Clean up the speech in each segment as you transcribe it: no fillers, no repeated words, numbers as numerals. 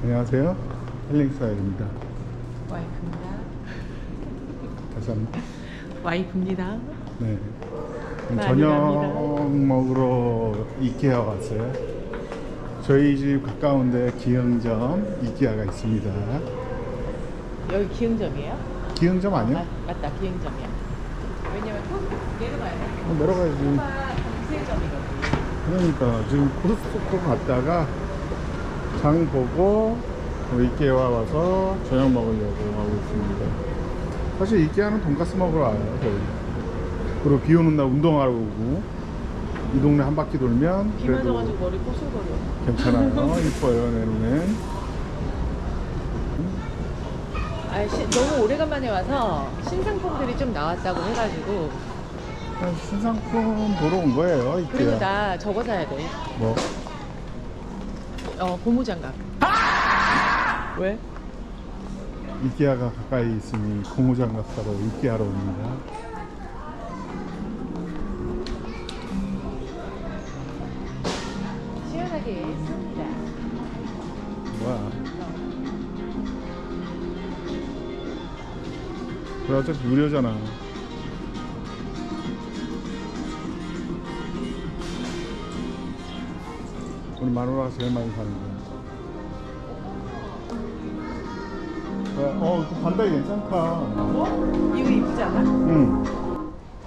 안녕하세요. 헬링스타일입니다. 와이프입니다. 다시 한번. 와이프입니다. 네. 많이 저녁 갑니다. 먹으러 이케아 왔어요. 저희 집 가까운데 기흥점 이케아가 있습니다. 여기 기흥점이에요? 기흥점 아니야? 맞다, 기흥점이야. 왜냐면 또 내려가야 돼. 내려가야지. 동세점이거든. 그러니까 지금 코스트코 갔다가 장 보고 이케아 와서 저녁 먹으려고 하고 있습니다. 사실 이케아는 돈가스 먹으러 와요, 저희. 그리고 비 오는 날 운동하러 오고 이 동네 한 바퀴 돌면 비 그래도 맞아가지고 머리 꼬슬거려. 괜찮아요. 이뻐요, 내 눈엔. 너무 오래간만에 와서 신상품들이 좀 나왔다고 해가지고. 그냥 신상품 보러 온 거예요, 이케아. 그리고 나 저거 사야 돼. 뭐? 고무장갑. 왜? 이케아가 가까이 있으니 고무장갑 사러 이케아로 옵니다. 시원하게 씁니다. 뭐야? 그래 어차피 무료잖아. 우리 마누라가 제일 많이 사는 거야. 그 반다이 괜찮다. 이거 이쁘지 않아? 응.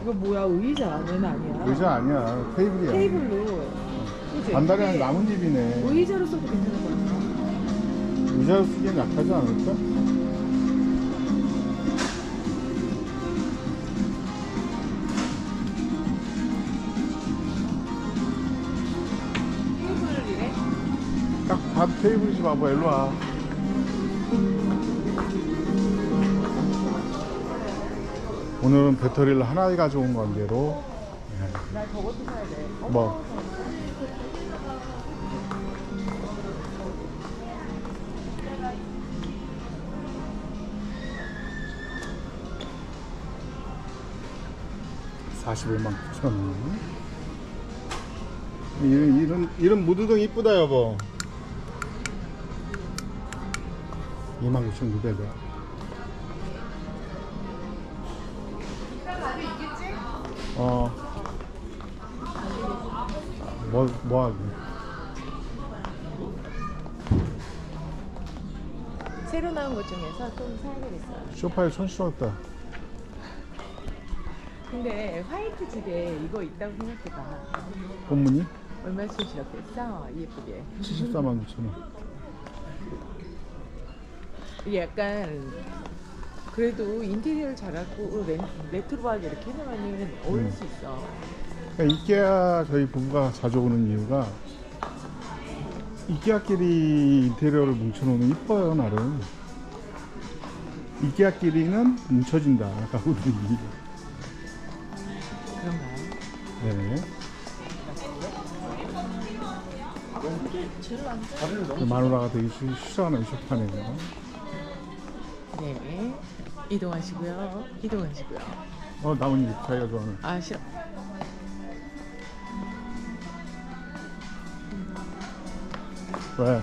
이거 뭐야, 의자는 아니야? 의자 아니야. 테이블이야. 테이블로. 그치? 반다리랑 나뭇잎이네. 의자로 써도 괜찮을 것 같아. 의자로 쓰기엔 약하지 않을까? 테이블이래? 딱 봐도 테이블이지 봐봐. 일로 와. 오늘은 배터리를 하나 가져온 관계로 나 저것도 사야 돼. 뭐 (45만 9천 원) 이런 무드등 이쁘다 여보. 29,900원. 뭐 하기? 새로 나온 것 중에서 좀 사야 되겠어. 소파에 손 실었다. 근데 화이트 집에 이거 있다고 생각해봐. 꽃무늬? 얼마나 손 실었겠어? 예쁘게. 74만 9천 원. 이게 약간 그래도 인테리어를 잘하고 레트로하게 이렇게 해놓으면 어울릴 수 있어. 그러니까 이케아 저희 부부가 자주 오는 이유가 이케아끼리 인테리어를 뭉쳐놓으면 이뻐요 나름. 이케아끼리는 뭉쳐진다 가구들이. 그런가요? 네. 제일 안 돼. 마누라가 되게 싫어하는 쇼파네요. 네. 이동하시고요. 이동하시고요. 나뭇잎 자기가 좋아하는. 아, 싫어. 왜?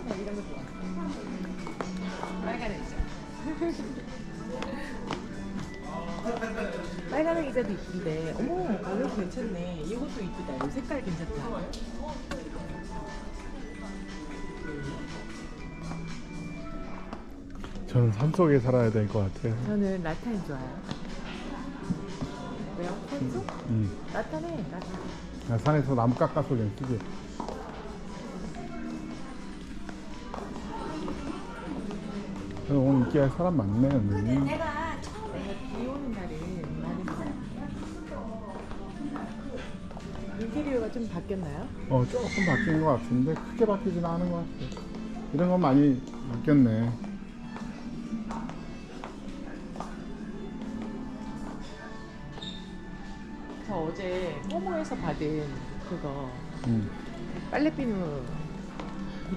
나 이런 거 좋아. 빨간 의자. 빨간 의자도 이쁜데, 어머, 가격 괜찮네. 이것도 이쁘다. 이 색깔 괜찮다. 저는 삶 속에 살아야 될 것 같아요. 저는 라탄이 좋아요. 왜요? 산소? 라탄에 라탄. 산에서 나무 깎아서 그냥 쓰지. 오늘 이케아에 사람 많네 오늘. 내가 비 오는 날은 많은 사람. 인테리어가 좀 바뀌었나요? 조금 바뀐 것 같은데 크게 바뀌지는 않은 것 같아. 이런 건 많이 바뀌었네. 저 어제 포모에서 받은 그거 음. 빨래비누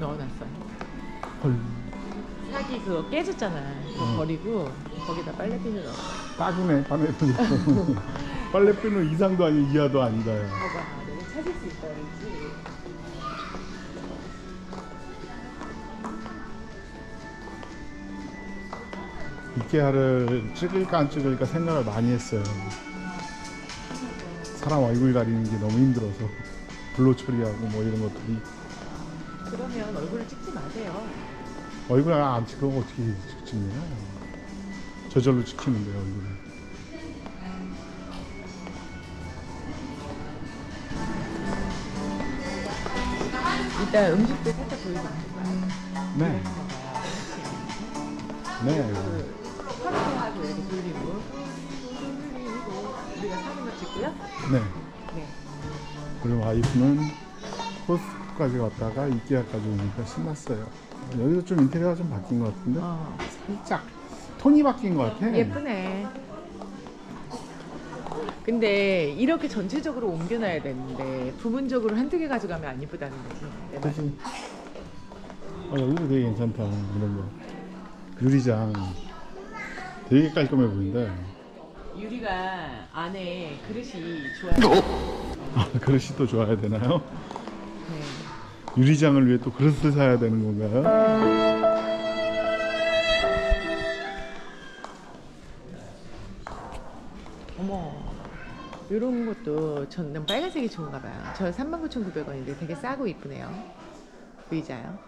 넣어놨어요. 헐. 사기 그거 깨졌잖아. 그거 버리고 거기다 빨래비누 넣어. 딱이네 빨래비누. 빨래비누 이상도 아니고 이하도 아니다. 봐봐, 내가 찾을 수 있다 그러지. 이케아를 찍을까 안 찍을까 생각을 많이 했어요. 사람 얼굴 가리는 게 너무 힘들어서 블러 처리하고 뭐 이런 것들이. 그러면 얼굴을 찍지 마세요. 얼굴 안 찍고 어떻게 찍냐? 저절로 찍히는데요, 얼굴을. 이따 음식도 살짝 보여드릴게요. 네. 네. 화면하고 이렇게 돌리고 우리가 사는 거 찍고요. 네. 네. 그리고 와이프는 코스트코까지 갔다가 이케아까지 오니까 신났어요. 여기도 좀 인테리어가 좀 바뀐 것 같은데? 살짝 톤이 바뀐 것 같아. 예쁘네. 근데 이렇게 전체적으로 옮겨놔야 되는데 부분적으로 한두 개 가져가면 안 예쁘다는 거지. 내 말은. 대신 여기도 되게 괜찮다. 이런 거 유리장 되게 깔끔해 보인다. 유리가 안에 그릇이 좋아요. 아, 그릇이 또 좋아야 되나요? 네. 유리장을 위해 또 그릇을 사야 되는 건가요? 어머, 이런 것도 저는 빨간색이 좋은가 봐요. 저 39,900원인데 되게 싸고 이쁘네요. 의자요.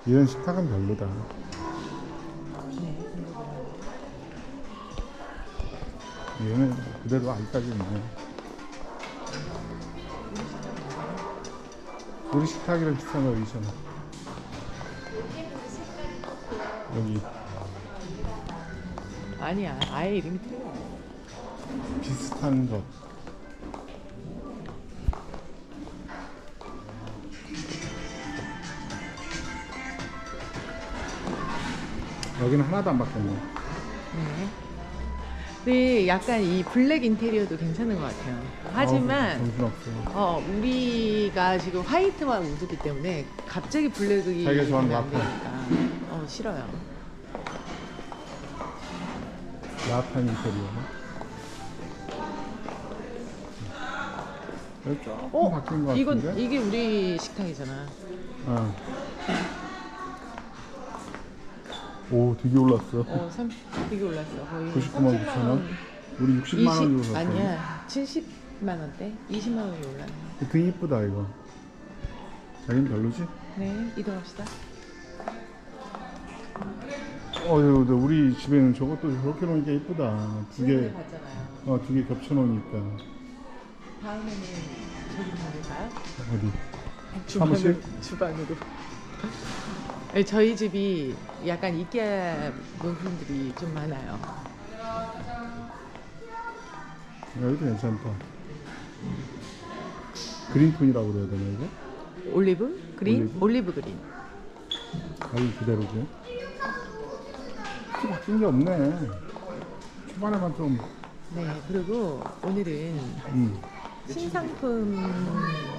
이런 식탁은 별로다. 네. 얘는 그대로 아직까지 있네. 우리 식탁이랑 비슷한 거 여기잖아. 여기 아니야, 아예 이름이 틀려. 비슷한 것. 여기는 하나도 안 바뀌었네. 네. 근데 약간 이 블랙 인테리어도 괜찮은 것 같아요. 하지만 정신없어. 우리가 지금 화이트와 우드기 때문에 갑자기 블랙이 자기가 좋아하는 되면 안 거 되니까 싫어요. 야한 인테리어. 여기 조금 바뀐 것 같은데? 이게 우리 식탁이잖아. 어. 오, 되게 올랐어. 되게 올랐어. 거의 99만 9천 원. 우리 60만 원 주고 샀어. 아니야, 70만 원대, 20만 원이 올랐네. 되게 이쁘다 이거. 자기는 별로지? 네, 이동합시다. 우리 집에는 저것도 저렇게 놓으니까 이쁘다. 지난번에 봤잖아요. 두 개 겹쳐 놓으니까. 다음에는 저기 가볼까요? 어디? 사무실? 주방으로. 네, 저희 집이 약간 이케아 물품들이 좀 많아요. 여기도 괜찮다. 그린톤이라고 그래야 되나 이거? 올리브 그린? 올리브 그린. 가위 그대로고. 크게 바뀐 게 없네. 초반에만 좀. 네, 그리고 오늘은 신상품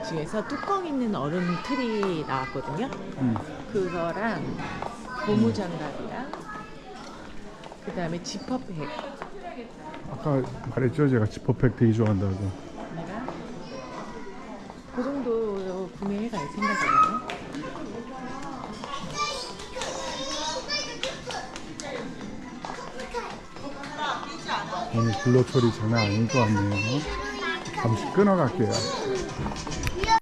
중에서 뚜껑 있는 얼음 틀이 나왔거든요. 그거랑 고무장갑이랑 그 다음에 지퍼백. 아까 말했죠, 제가 지퍼백 되게 좋아한다고. 내가 그 정도 구매해갈 생각이에요. 오늘 블러 처리 장난 아닐 것 같네요. 잠시 끊어갈게요.